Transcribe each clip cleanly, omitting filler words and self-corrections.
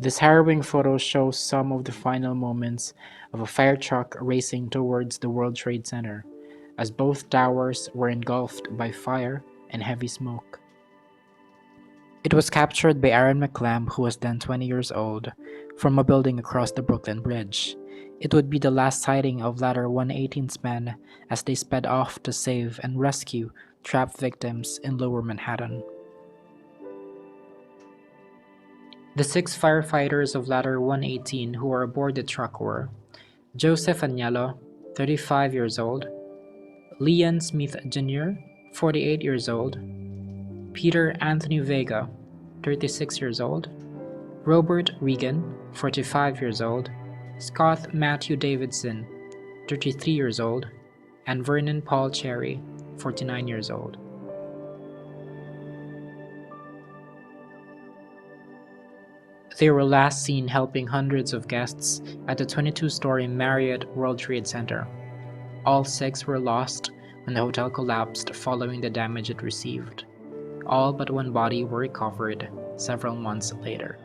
This harrowing photo shows some of the final moments of a fire truck racing towards the World Trade Center, as both towers were engulfed by fire and heavy smoke. It was captured by Aaron McClamb, who was then 20 years old, from a building across the Brooklyn Bridge. It would be the last sighting of Ladder 118's men as they sped off to save and rescue trapped victims in Lower Manhattan. The six firefighters of Ladder 118 who were aboard the truck were Joseph Agnello, 35 years old, Leon Smith Jr., 48 years old, Peter Anthony Vega, 36 years old, Robert Regan, 45 years old, Scott Matthew Davidson, 33 years old, and Vernon Paul Cherry, 49 years old. They were last seen helping hundreds of guests at the 22-story Marriott World Trade Center. All six were lost when the hotel collapsed following the damage it received. All but one body were recovered several months later.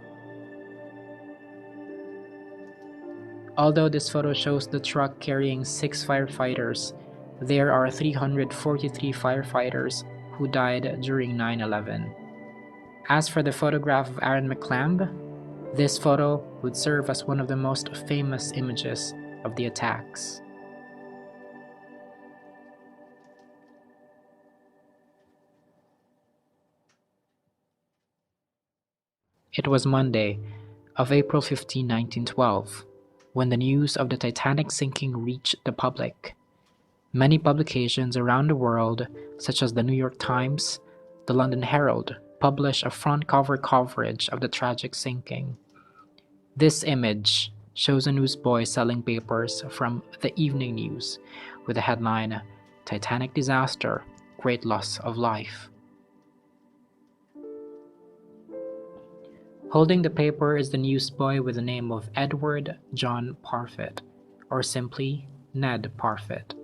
Although this photo shows the truck carrying 6 firefighters, there are 343 firefighters who died during 9/11. As for the photograph of Aaron McClamb, this photo would serve as one of the most famous images of the attacks. It was Monday of April 15, 1912, when the news of the Titanic sinking reached the public. Many publications around the world, such as the New York Times, the London Herald, published a front cover coverage of the tragic sinking. This image shows a newsboy selling papers from the Evening News with the headline, "Titanic Disaster, Great Loss of Life." Holding the paper is the newsboy with the name of Edward John Parfitt, or simply Ned Parfitt.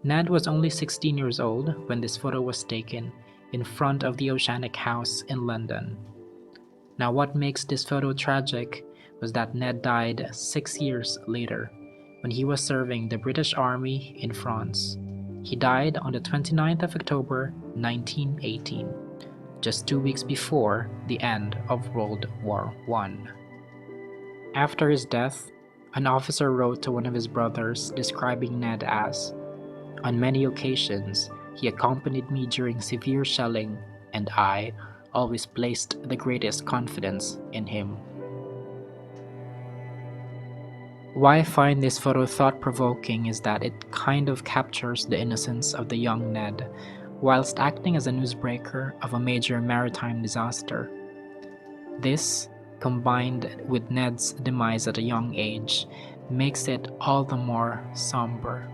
Ned was only 16 years old when this photo was taken in front of the Oceanic House in London. Now, what makes this photo tragic was that Ned died 6 years later when he was serving the British Army in France. He died on the 29th of October 1918, just 2 weeks before the end of World War I. After his death, an officer wrote to one of his brothers describing Ned as, "On many occasions, he accompanied me during severe shelling, and I always placed the greatest confidence in him." Why I find this photo thought-provoking is that it kind of captures the innocence of the young Ned, whilst acting as a newsbreaker of a major maritime disaster. This, combined with Ned's demise at a young age, makes it all the more somber.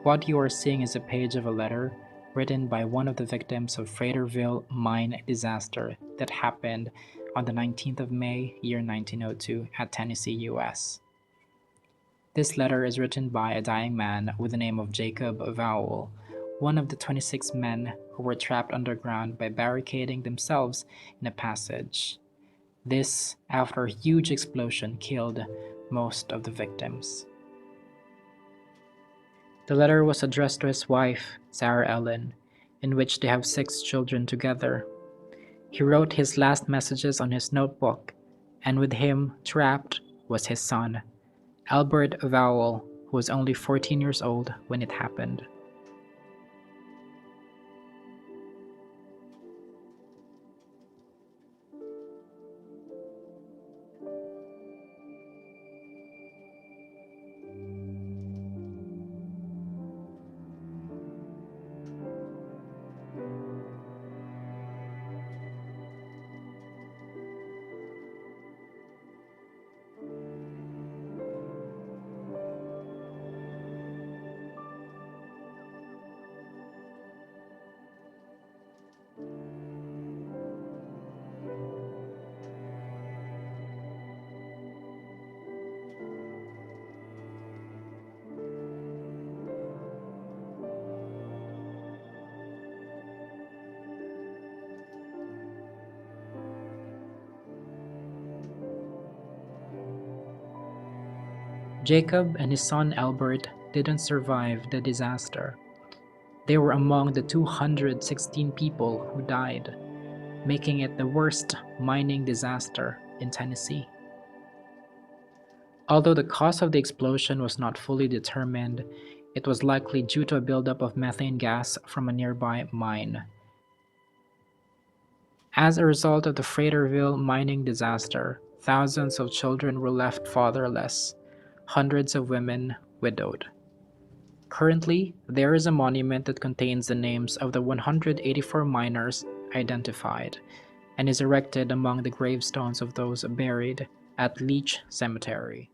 What you are seeing is a page of a letter written by one of the victims of Freighterville mine disaster that happened on the 19th of May, year 1902 at Tennessee, US. This letter is written by a dying man with the name of Jacob Vowell, one of the 26 men who were trapped underground by barricading themselves in a passage. This, after a huge explosion, killed most of the victims. The letter was addressed to his wife, Sarah Ellen, in which they have 6 children together. He wrote his last messages on his notebook, and with him, trapped, was his son, Albert Vowell, who was only 14 years old when it happened. Jacob and his son Albert didn't survive the disaster. They were among the 216 people who died, making it the worst mining disaster in Tennessee. Although the cause of the explosion was not fully determined, it was likely due to a buildup of methane gas from a nearby mine. As a result of the Freighterville mining disaster, thousands of children were left fatherless, hundreds of women widowed. Currently, there is a monument that contains the names of the 184 miners identified and is erected among the gravestones of those buried at Leech Cemetery.